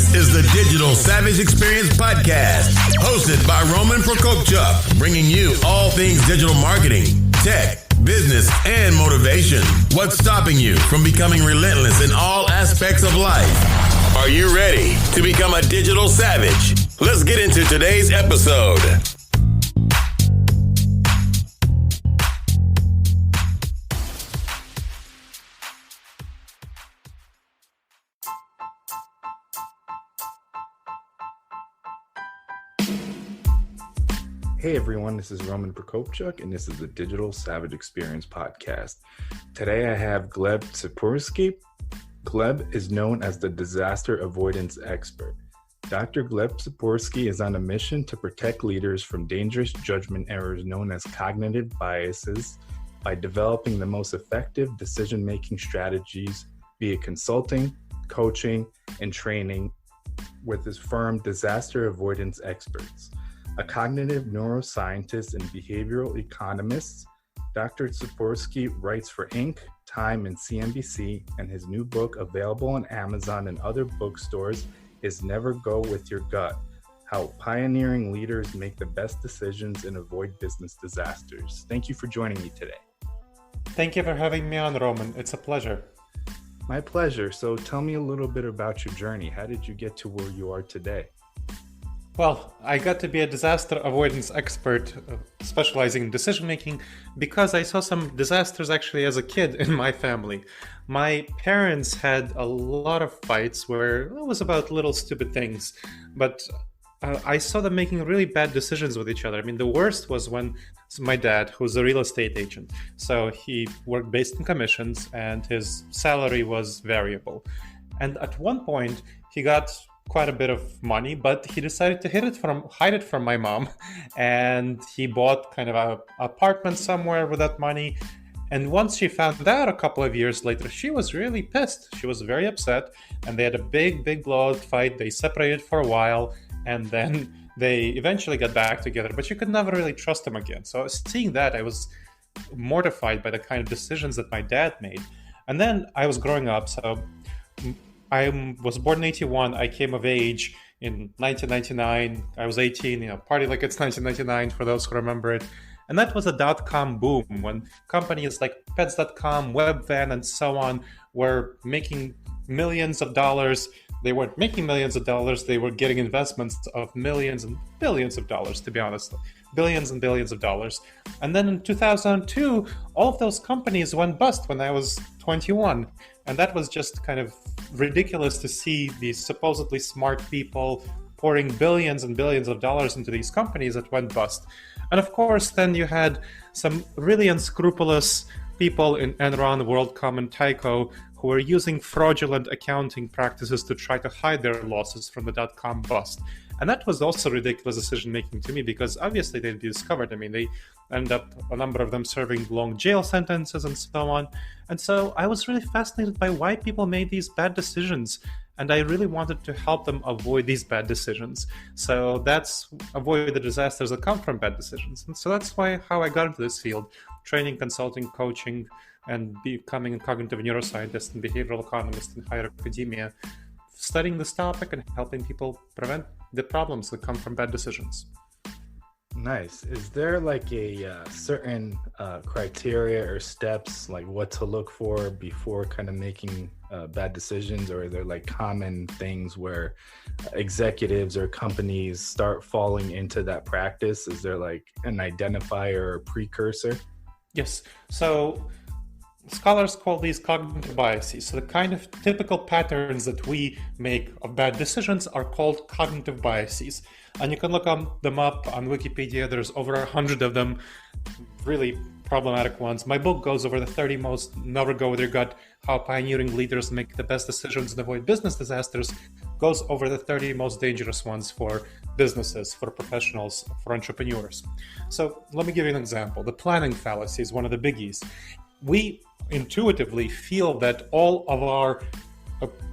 This is the Digital Savage Experience Podcast, hosted by Roman Prokopchuk, bringing you all things digital marketing, tech, business, and motivation. What's stopping you from becoming relentless in all aspects of life? Are you ready to become a digital savage? Let's get into today's episode. Hey everyone, this is Roman Prokopchuk, and this is the Digital Savage Experience Podcast. Today I have Gleb Tsipursky. Gleb is known as the disaster avoidance expert. Dr. Gleb Tsipursky is on a mission to protect leaders from dangerous judgment errors known as cognitive biases by developing the most effective decision-making strategies via consulting, coaching, and training with his firm Disaster Avoidance Experts. A cognitive neuroscientist and behavioral economist, Dr. Tsipursky writes for Inc., Time, and CNBC, and his new book, available on Amazon and other bookstores, is Never Go With Your Gut: How Pioneering Leaders Make the Best Decisions and Avoid Business Disasters. Thank you for joining me today. Thank you for having me on, Roman. It's a pleasure. My pleasure. So tell me a little bit about your journey. How did you get to where you are today? Well, I got to be a disaster avoidance expert specializing in decision making because I saw some disasters actually as a kid in my family. My parents had a lot of fights where it was about little stupid things, but I saw them making really bad decisions with each other. I mean, the worst was when my dad, who's a real estate agent, so he worked based on commissions and his salary was variable. And at one point, he got quite a bit of money, but he decided to hide it from my mom, and he bought kind of an apartment somewhere with that money. And once she found out a couple of years later, she was really pissed. She was very upset, and they had a big blowout fight. They separated for a while, and then they eventually got back together, but she could never really trust him again. So seeing that, I was mortified by the kind of decisions that my dad made. And then I was growing up, so I was born in 1981. I came of age in 1999. I was 18, party like it's 1999 for those who remember it. And that was a dot-com boom when companies like Pets.com, Webvan, and so on were making millions of dollars. They weren't making millions of dollars. They were getting investments of millions and billions of dollars, to be honest. Billions and billions of dollars. And then in 2002, all of those companies went bust when I was 21. And that was just kind of ridiculous to see these supposedly smart people pouring billions and billions of dollars into these companies that went bust. And of course, then you had some really unscrupulous people in Enron, WorldCom, and Tyco who were using fraudulent accounting practices to try to hide their losses from the dot-com bust. And that was also ridiculous decision-making to me because obviously they'd be discovered. I mean, they end up, a number of them serving long jail sentences and so on. And so I was really fascinated by why people made these bad decisions. And I really wanted to help them avoid these bad decisions. So that's avoid the disasters that come from bad decisions. And so that's how I got into this field, training, consulting, coaching, and becoming a cognitive neuroscientist and behavioral economist in higher academia, studying this topic and helping people prevent the problems that come from bad decisions. Nice. Is there like a certain criteria or steps, like what to look for before kind of making bad decisions? Or are there like common things where executives or companies start falling into that practice? Is there like an identifier or precursor? Yes. So scholars call these cognitive biases. So the kind of typical patterns that we make of bad decisions are called cognitive biases. And you can look them up on Wikipedia. There's over 100 of them, really problematic ones. My book goes over the 30 most Never Go With Your Gut: How Pioneering Leaders Make the Best Decisions and Avoid Business Disasters, goes over the 30 most dangerous ones for businesses, for professionals, for entrepreneurs. So let me give you an example. The planning fallacy is one of the biggies. We intuitively feel that all of our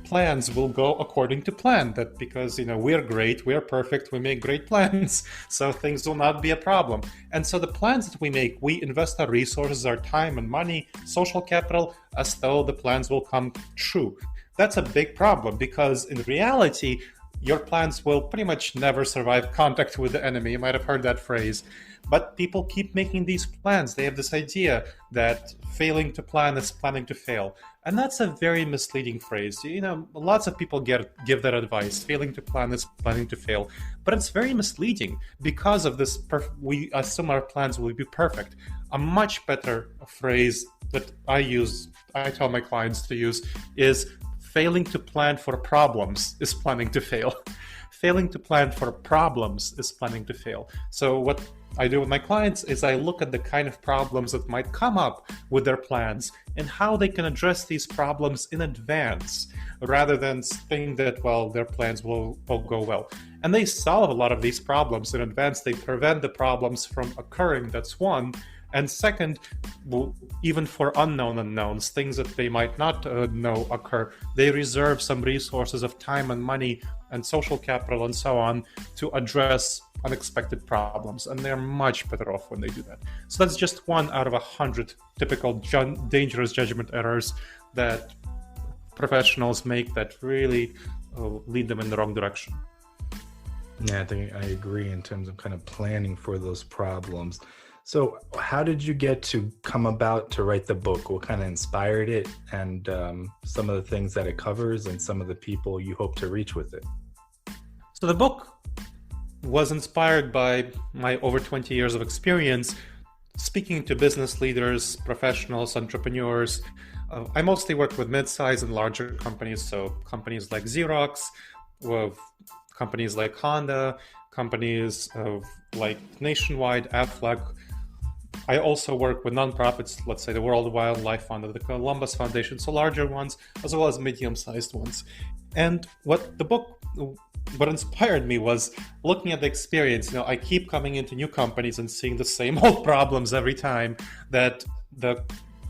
plans will go according to plan, that because we're great, we're perfect, we make great plans, so things will not be a problem. And so the plans that we make, we invest our resources, our time and money, social capital, as though the plans will come true. That's a big problem because in reality, your plans will pretty much never survive contact with the enemy. You might have heard that phrase. But people keep making these plans. They have this idea that failing to plan is planning to fail. And that's a very misleading phrase. Lots of people give that advice. Failing to plan is planning to fail. But it's very misleading because of this. We assume our plans will be perfect. A much better phrase that I tell my clients to use is failing to plan for problems is planning to fail. Failing to plan for problems is planning to fail. So what I do with my clients is I look at the kind of problems that might come up with their plans and how they can address these problems in advance rather than think that, well, their plans will go well. And they solve a lot of these problems in advance. They prevent the problems from occurring. That's one. And second, even for unknown unknowns, things that they might not know occur, they reserve some resources of time and money and social capital and so on to address unexpected problems. And they're much better off when they do that. So that's just one out of 100 typical dangerous judgment errors that professionals make that really lead them in the wrong direction. Yeah, I think I agree in terms of kind of planning for those problems. So how did you get to come about to write the book? What kind of inspired it, and some of the things that it covers and some of the people you hope to reach with it? So the book was inspired by my over 20 years of experience speaking to business leaders, professionals, entrepreneurs. I mostly work with mid-sized and larger companies, so companies like Xerox, companies like Honda, companies like Nationwide, Aflac. I also work with nonprofits, let's say the World Wildlife Fund or the Columbus Foundation, so larger ones as well as medium-sized ones. And what inspired me was looking at the experience. I keep coming into new companies and seeing the same old problems every time that the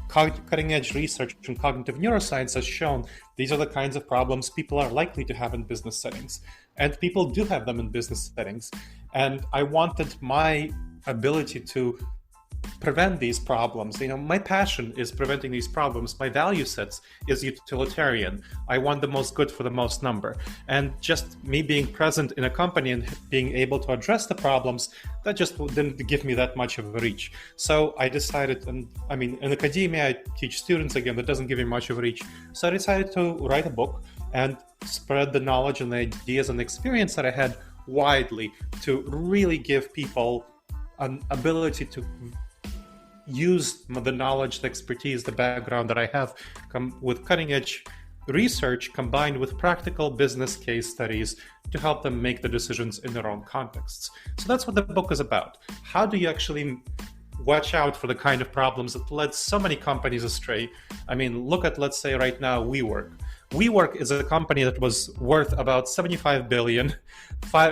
cutting-edge research in cognitive neuroscience has shown. These are the kinds of problems people are likely to have in business settings. And people do have them in business settings. And I wanted my ability to prevent these problems. My passion is preventing these problems. My value sets is utilitarian. I want the most good for the most number. And just me being present in a company and being able to address the problems, that just didn't give me that much of a reach. So I decided, in academia, I teach students, again, that doesn't give me much of a reach. So I decided to write a book and spread the knowledge and the ideas and the experience that I had widely to really give people an ability to use the knowledge, the expertise, the background that I have with cutting edge research combined with practical business case studies to help them make the decisions in their own contexts. So that's what the book is about. How do you actually watch out for the kind of problems that led so many companies astray? Look at, let's say right now, WeWork. WeWork is a company that was worth about $75 billion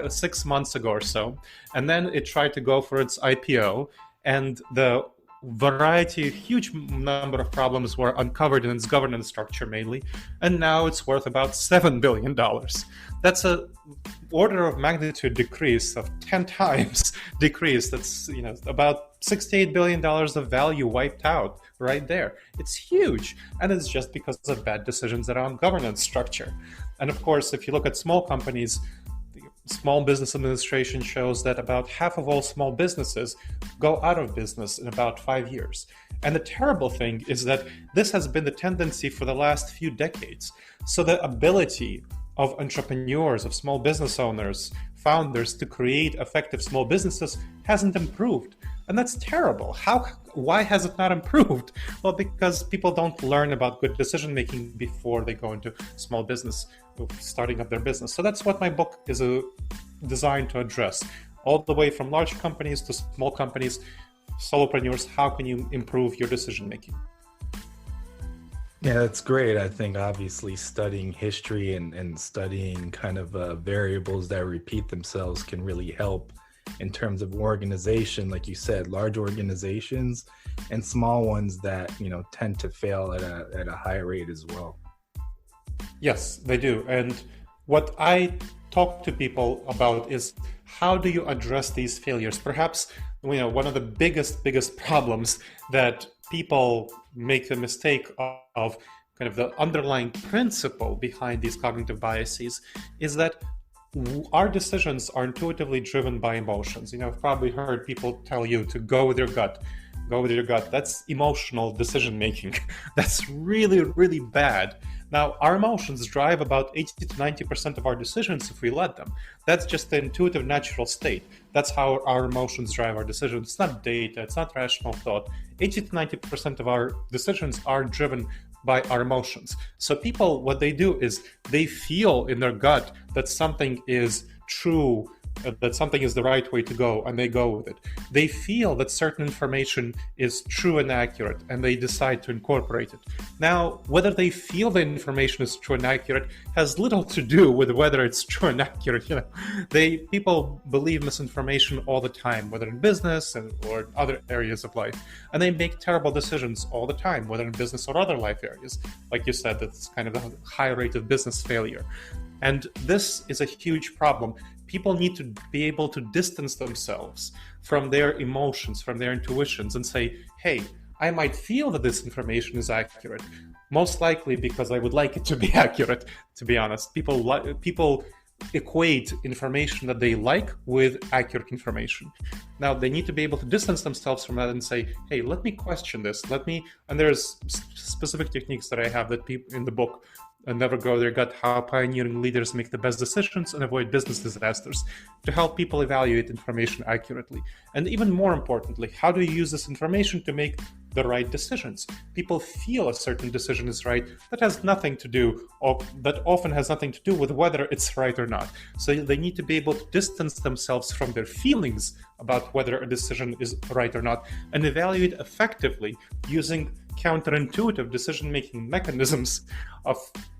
6 months ago or so. And then it tried to go for its IPO, and the huge number of problems were uncovered in its governance structure mainly, and now it's worth about $7 billion. That's a order of magnitude decrease of 10 times decrease. That's about $68 billion of value wiped out right there. It's huge, and it's just because of bad decisions around governance structure. And of course, if you look at small companies, Small Business Administration shows that about half of all small businesses go out of business in about 5 years. And the terrible thing is that this has been the tendency for the last few decades. So the ability of entrepreneurs, of small business owners, founders to create effective small businesses hasn't improved. And that's terrible. Why has it not improved? Well, because people don't learn about good decision making before they go into small business, starting up their business. So that's what my book is designed to address. All the way from large companies to small companies, solopreneurs, how can you improve your decision making? Yeah, that's great. I think obviously studying history and studying kind of variables that repeat themselves can really help in terms of organization, like you said, large organizations and small ones that tend to fail at a high rate as well. Yes, they do. And what I talk to people about is how do you address these failures? Perhaps one of the biggest problems that people make the mistake of, kind of the underlying principle behind these cognitive biases, is that our decisions are intuitively driven by emotions. I've probably heard people tell you to go with your gut. Go with your gut. That's emotional decision making. That's really, really bad. Now, our emotions drive about 80 to 90% of our decisions if we let them. That's just the intuitive natural state. That's how our emotions drive our decisions. It's not data, it's not rational thought. 80 to 90% of our decisions are driven by our emotions. So people, what they do is they feel in their gut that something is true, that something is the right way to go, and they go with it. They feel that certain information is true and accurate, and they decide to incorporate it. Now, whether they feel the information is true and accurate has little to do with whether it's true and accurate. People believe misinformation all the time, whether in business or other areas of life, and they make terrible decisions all the time, whether in business or other life areas. Like you said, that's kind of a high rate of business failure. And this is a huge problem. People need to be able to distance themselves from their emotions, from their intuitions, and say, hey, I might feel that this information is accurate, most likely because I would like it to be accurate, to be honest. People equate information that they like with accurate information. Now, they need to be able to distance themselves from that and say, hey, let me question this. And there's specific techniques that I have that people in the book, and Never Go Their Gut, How Pioneering Leaders Make the Best Decisions and Avoid Business Disasters, to help people evaluate information accurately. And even more importantly, how do you use this information to make the right decisions? People feel a certain decision is right. That has nothing to do, or that often has nothing to do with whether it's right or not. So they need to be able to distance themselves from their feelings about whether a decision is right or not, and evaluate effectively using counterintuitive decision-making mechanisms of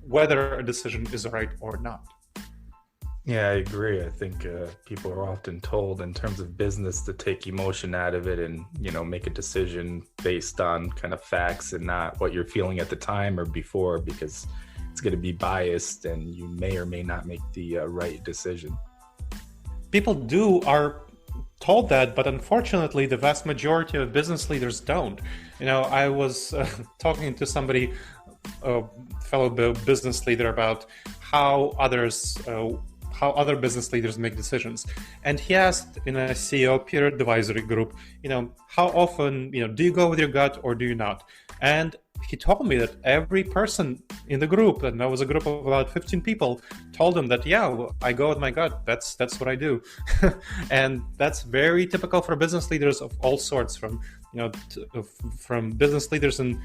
whether a decision is right or not. Yeah, I agree. I think people are often told in terms of business to take emotion out of it and, make a decision based on kind of facts and not what you're feeling at the time or before, because it's going to be biased and you may or may not make the right decision. People are told that, but unfortunately, the vast majority of business leaders don't. I was talking to somebody, a fellow business leader, about how other business leaders make decisions. And he asked in a CEO peer advisory group, how often, do you go with your gut or do you not? And he told me that every person in the group, and that was a group of about 15 people, told him that, I go with my gut. That's what I do. And that's very typical for business leaders of all sorts, from business leaders in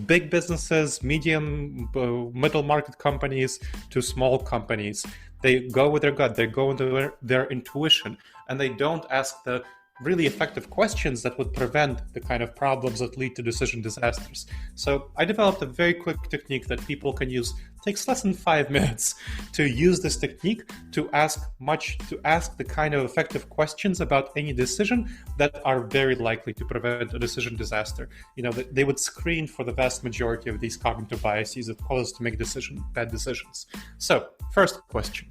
big businesses, medium, middle market companies, to small companies. They go with their gut, they go into their intuition, and they don't ask the really effective questions that would prevent the kind of problems that lead to decision disasters. So I developed a very quick technique that people can use. It takes less than 5 minutes to use this technique to ask the kind of effective questions about any decision that are very likely to prevent a decision disaster. They would screen for the vast majority of these cognitive biases that cause us to make bad decisions. So, first question: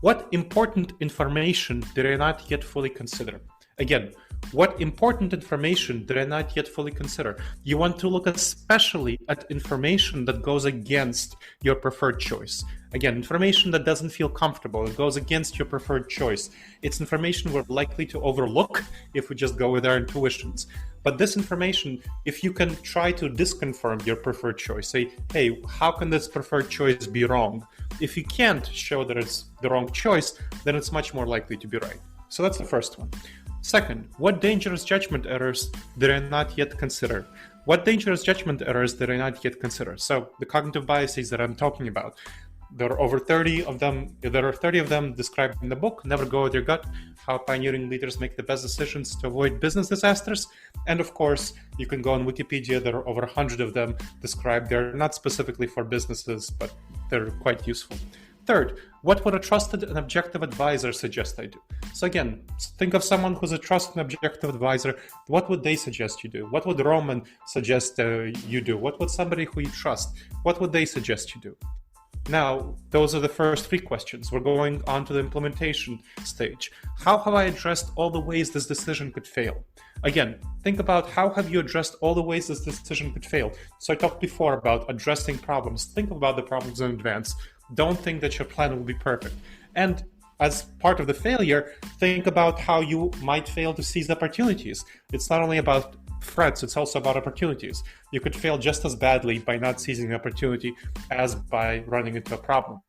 what important information did I not yet fully consider? Again, what important information did I not yet fully consider? You want to look especially at information that goes against your preferred choice. Again, information that doesn't feel comfortable, it goes against your preferred choice. It's information we're likely to overlook if we just go with our intuitions. But this information, if you can try to disconfirm your preferred choice, say, hey, how can this preferred choice be wrong? If you can't show that it's the wrong choice, then it's much more likely to be right. So that's the first one. Second, what dangerous judgment errors did I not yet consider? What dangerous judgment errors did I not yet consider? So the cognitive biases that I'm talking about, there are over 30 of them. There are 30 of them described in the book, Never Go With Your Gut, How Pioneering Leaders Make the Best Decisions to Avoid Business Disasters. And of course, you can go on Wikipedia. There are over 100 of them described. They're not specifically for businesses, but they're quite useful. Third, what would a trusted and objective advisor suggest I do? So again, think of someone who's a trusted and objective advisor. What would they suggest you do? What would Roman suggest you do? What would somebody who you trust, what would they suggest you do? Now, those are the first 3 questions. We're going on to the implementation stage. How have I addressed all the ways this decision could fail? Again, think about how have you addressed all the ways this decision could fail. So I talked before about addressing problems. Think about the problems in advance. Don't think that your plan will be perfect. And as part of the failure, think about how you might fail to seize opportunities. It's not only about threats, it's also about opportunities. You could fail just as badly by not seizing the opportunity as by running into a problem.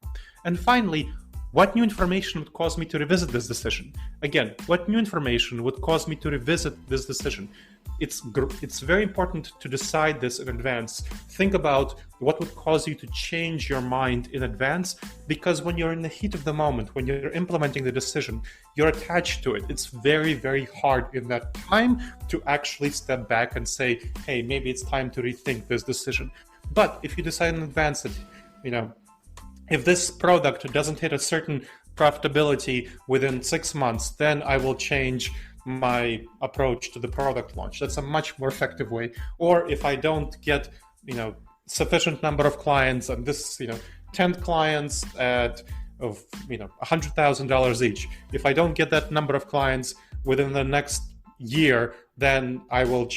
And finally, what new information would cause me to revisit this decision? Again, what new information would cause me to revisit this decision? It's very important to decide this in advance. Think about what would cause you to change your mind in advance, because when you're in the heat of the moment, when you're implementing the decision, you're attached to it. It's very, very hard in that time to actually step back and say, hey, maybe it's time to rethink this decision. But if you decide in advance that, if this product doesn't hit a certain profitability within 6 months, then I will change my approach to the product launch. That's a much more effective way. Or if I don't get, sufficient number of clients, and this, 10 clients at $100,000 each. If I don't get that number of clients within the next year, then I will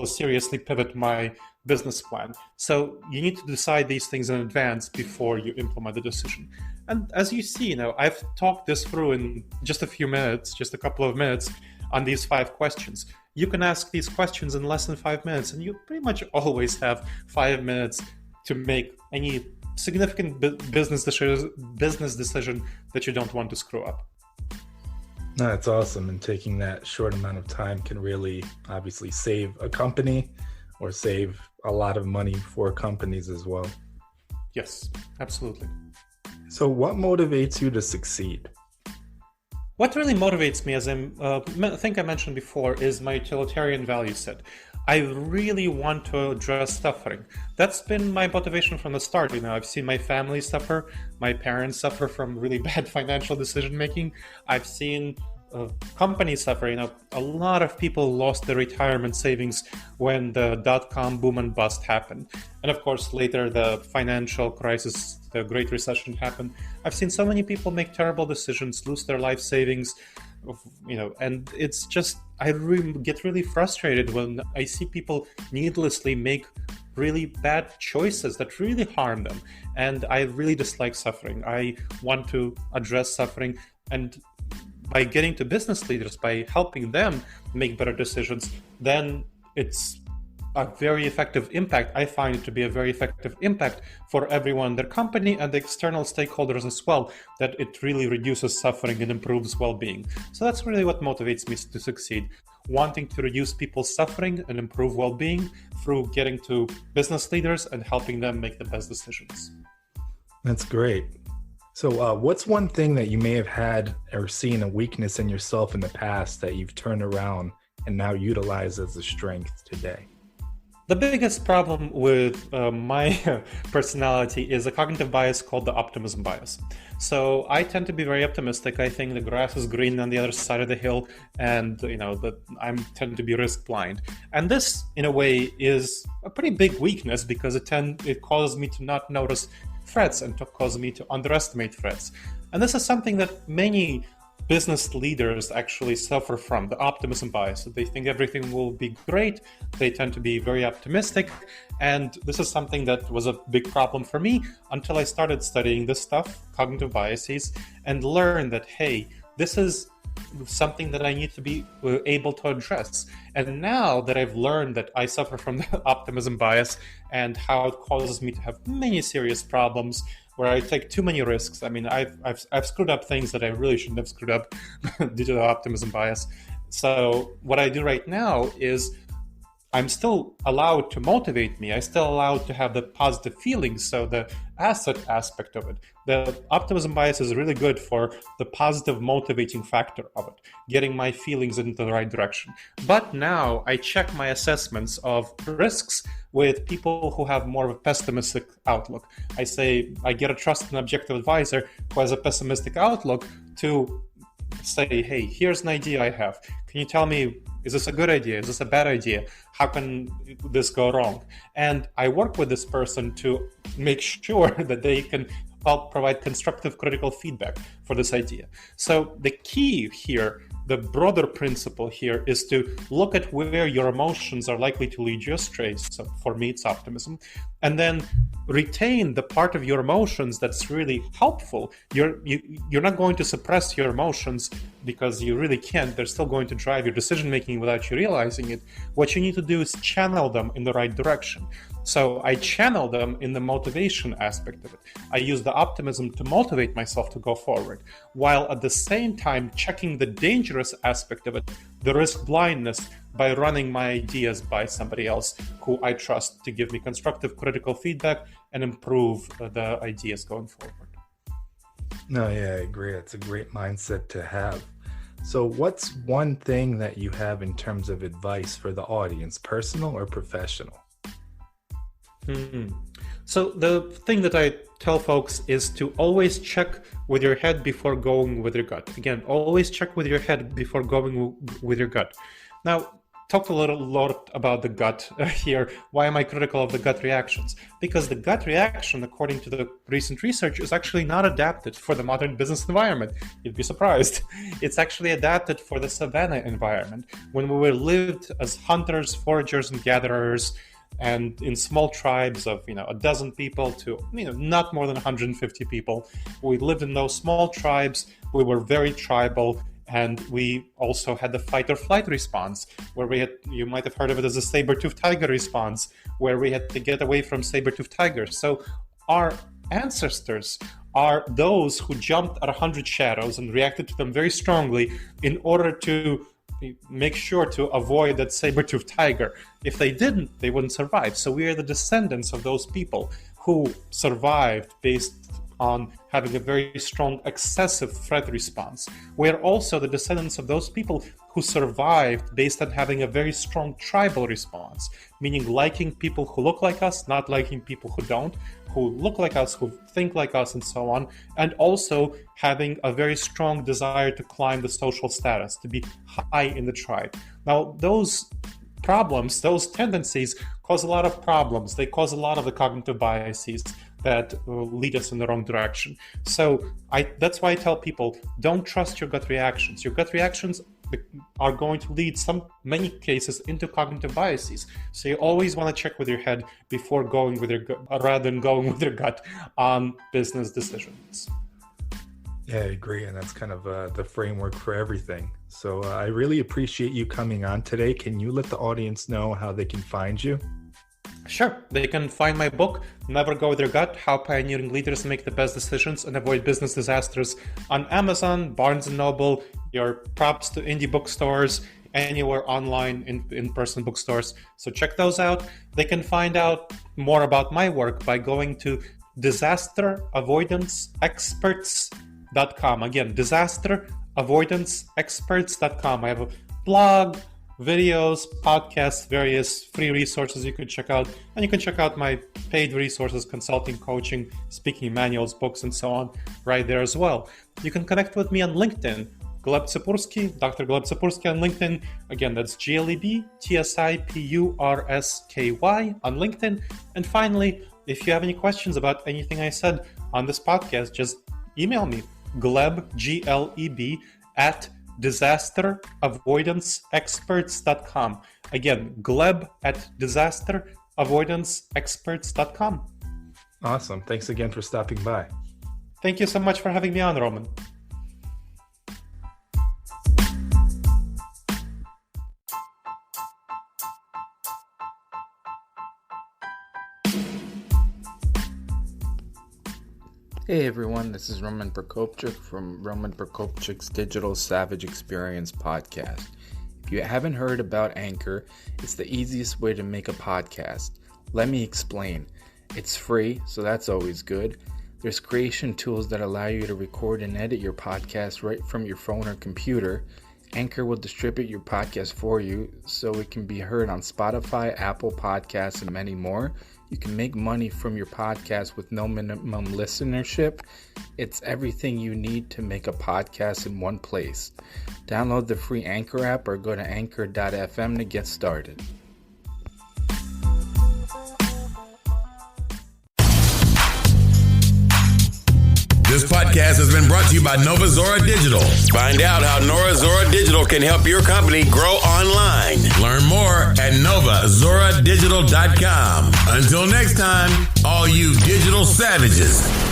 seriously pivot my business plan. So you need to decide these things in advance before you implement the decision. And as you see, I've talked this through in just a couple of minutes on these 5 questions. You can ask these questions in less than 5 minutes, and you pretty much always have 5 minutes to make any significant business decision that you don't want to screw up. No, that's awesome. And taking that short amount of time can really obviously save a company or save a lot of money for companies as well. Yes, absolutely. So what motivates you to succeed? What really motivates me, as I think I mentioned before, is my utilitarian value set. I really want to address suffering. That's been my motivation from the start. I've seen my family suffer. My parents suffer from really bad financial decision making. I've seen companies suffer. A lot of people lost their retirement savings when the dot-com boom and bust happened. And of course, later the financial crisis, the Great Recession happened. I've seen so many people make terrible decisions, lose their life savings, and it's just, I get really frustrated when I see people needlessly make really bad choices that really harm them. And I really dislike suffering. I want to address suffering, and by getting to business leaders, by helping them make better decisions, then it's a very effective impact. I find it to be a very effective impact for everyone, their company and the external stakeholders as well, that it really reduces suffering and improves well-being. So that's really what motivates me to succeed. Wanting to reduce people's suffering and improve well-being through getting to business leaders and helping them make the best decisions. That's great. So what's one thing that you may have had or seen a weakness in yourself in the past that you've turned around and now utilize as a strength today? The biggest problem with my personality is a cognitive bias called the optimism bias. So I tend to be very optimistic. I think the grass is green on the other side of the hill, and I tend to be risk blind. And this, in a way, is a pretty big weakness because it causes me to not notice threats and to cause me to underestimate threats. And this is something that many business leaders actually suffer from, the optimism bias. They think everything will be great. They tend to be very optimistic. And this is something that was a big problem for me until I started studying this stuff, cognitive biases, and learned that, hey, this is something that I need to be able to address. And now that I've learned that I suffer from the optimism bias and how it causes me to have many serious problems where I take too many risks. I mean, I've screwed up things that I really shouldn't have screwed up due to the optimism bias. So what I do right now is I'm still allowed to motivate me. I still allowed to have the positive feelings. So the asset aspect of it, the optimism bias is really good for the positive motivating factor of it, getting my feelings into the right direction. But now I check my assessments of risks with people who have more of a pessimistic outlook. I get a trusted and objective advisor who has a pessimistic outlook to say, hey, here's an idea I have. Can you tell me, is this a good idea? Is this a bad idea? How can this go wrong? And I work with this person to make sure that they can help provide constructive critical feedback for this idea. So the key here, the broader principle here, is to look at where your emotions are likely to lead you astray. So for me, it's optimism. and then retain the part of your emotions that's really helpful. You're not going to suppress your emotions because you really can't. They're still going to drive your decision making without you realizing it. What you need to do is channel them in the right direction. So I channel them in the motivation aspect of it. I use the optimism to motivate myself to go forward, while at the same time checking the dangerous aspect of it, the risk blindness, by running my ideas by somebody else who I trust to give me constructive critical feedback and improve the ideas going forward. No, yeah, I agree. It's a great mindset to have. So what's one thing that you have in terms of advice for the audience, personal or professional? So the thing that I tell folks is to always check with your head before going with your gut. Again, always check with your head before going with your gut. Now, talked a lot about the gut here. Why am I critical of the gut reactions? Because the gut reaction, according to the recent research, is actually not adapted for the modern business environment. You'd be surprised. It's actually adapted for the savanna environment, when we were lived as hunters, foragers, and gatherers, and in small tribes of a dozen people to not more than 150 people. We lived in those small tribes. We were very tribal. And we also had the fight or flight response, where we had, you might have heard of it as a saber-toothed tiger response, where we had to get away from saber-toothed tigers. So our ancestors are those who jumped at 100 shadows and reacted to them very strongly in order to make sure to avoid that saber-toothed tiger. If they didn't, they wouldn't survive. So we are the descendants of those people who survived based on having a very strong excessive threat response. We're also the descendants of those people who survived based on having a very strong tribal response, meaning liking people who look like us, not liking people who don't, who look like us, who think like us, and so on, and also having a very strong desire to climb the social status, to be high in the tribe. Now, those problems, those tendencies cause a lot of problems. They cause a lot of the cognitive biases that lead us in the wrong direction. So that's why I tell people, don't trust your gut reactions. Your gut reactions are going to lead many cases into cognitive biases. So you always want to check with your head before going with your gut, rather than going with your gut on business decisions. Yeah, I agree. And that's kind of the framework for everything. So I really appreciate you coming on today. Can you let the audience know how they can find you? Sure. They can find my book, Never Go With Your Gut, How Pioneering Leaders Make the Best Decisions and Avoid Business Disasters, on Amazon, Barnes & Noble, your props to indie bookstores, anywhere online, in-person bookstores. So check those out. They can find out more about my work by going to disasteravoidanceexperts.com. Again, disasteravoidanceexperts.com. I have a blog, videos, podcasts, various free resources you could check out. And you can check out my paid resources, consulting, coaching, speaking manuals, books, and so on right there as well. You can connect with me on LinkedIn, Gleb Tsipursky, Dr. Gleb Tsipursky on LinkedIn. Again, that's GLEBTSIPURSKY on LinkedIn. And finally, if you have any questions about anything I said on this podcast, just email me, Gleb, Gleb, at disasteravoidanceexperts.com. Again, Gleb at disasteravoidanceexperts.com. Awesome. Thanks again for stopping by. Thank you so much for having me on, Roman. Hey everyone, this is Roman Prokopchuk from Roman Prokopchuk's Digital Savage Experience podcast. If you haven't heard about Anchor, it's the easiest way to make a podcast. Let me explain. It's free, so that's always good. There's creation tools that allow you to record and edit your podcast right from your phone or computer. Anchor will distribute your podcast for you so it can be heard on Spotify, Apple Podcasts, and many more. You can make money from your podcast with no minimum listenership. It's everything you need to make a podcast in one place. Download the free Anchor app or go to anchor.fm to get started. This podcast has been brought to you by Nova Zora Digital. Find out how Nova Zora Digital can help your company grow online. Learn more at novazoradigital.com. Until next time, all you digital savages.